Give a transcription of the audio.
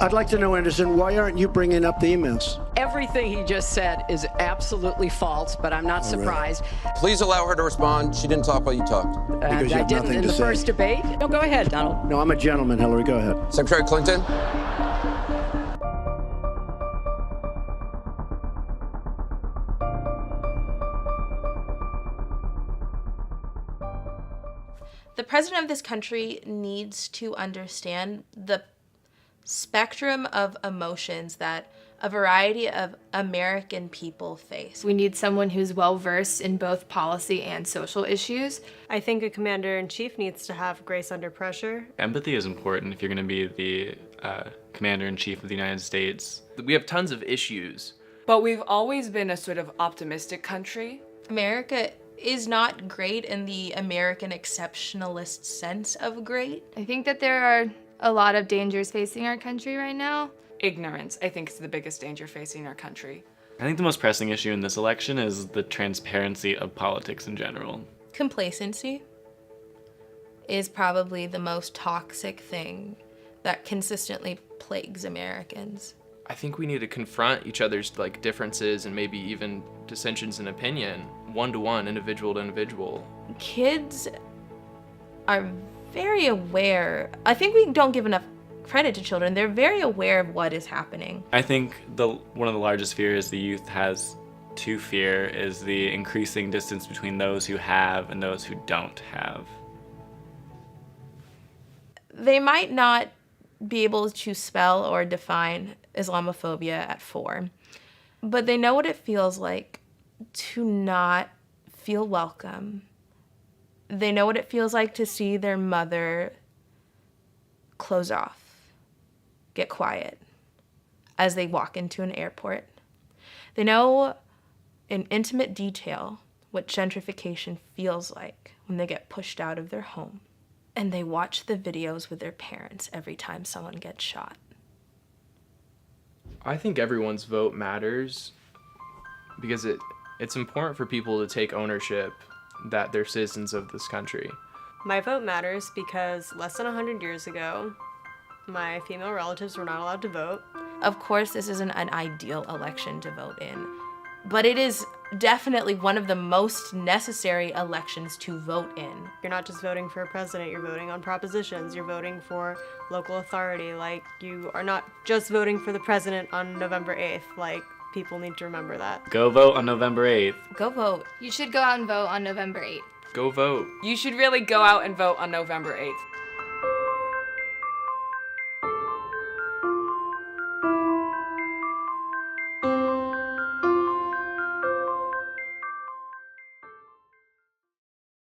I'd like to know, Anderson, why aren't you bringing up the emails? Everything he just said is absolutely false, but I'm not surprised. Please allow her to respond. She didn't talk while you talked. Because you I have didn't nothing in to the say. first debate. No, go ahead, Donald. No, I'm a gentleman, Hillary. Go ahead. Secretary Clinton? The president of this country needs to understand the spectrum of emotions that a variety of American people face. We need someone who's well-versed in both policy and social issues. I think a commander-in-chief needs to have grace under pressure. Empathy is important if you're going to be the commander-in-chief of the United States. We have tons of issues. But we've always been a sort of optimistic country. America is not great in the American exceptionalist sense of great. I think that there are a lot of dangers facing our country right now. Ignorance, I think, is the biggest danger facing our country. I think the most pressing issue in this election is the transparency of politics in general. Complacency is probably the most toxic thing that consistently plagues Americans. I think we need to confront each other's differences and maybe even dissensions in opinion, one-to-one, individual to individual. Kids are very aware. I think we don't give enough credit to children. They're very aware of what is happening. I think one of the largest fears the youth has to fear is the increasing distance between those who have and those who don't have. They might not be able to spell or define Islamophobia at 4, but they know what it feels like to not feel welcome. They know what it feels like to see their mother close off, get quiet as they walk into an airport. They know in intimate detail what gentrification feels like when they get pushed out of their home. And they watch the videos with their parents every time someone gets shot. I think everyone's vote matters because it's important for people to take ownership that they're citizens of this country. My vote matters because less than 100 years ago, my female relatives were not allowed to vote. Of course, this isn't an ideal election to vote in, but it is definitely one of the most necessary elections to vote in. You're not just voting for a president, you're voting on propositions, you're voting for local authority. You are not just voting for the president on November 8th. People need to remember that. Go vote on November 8th. Go vote. You should go out and vote on November 8th. Go vote. You should really go out and vote on November 8th.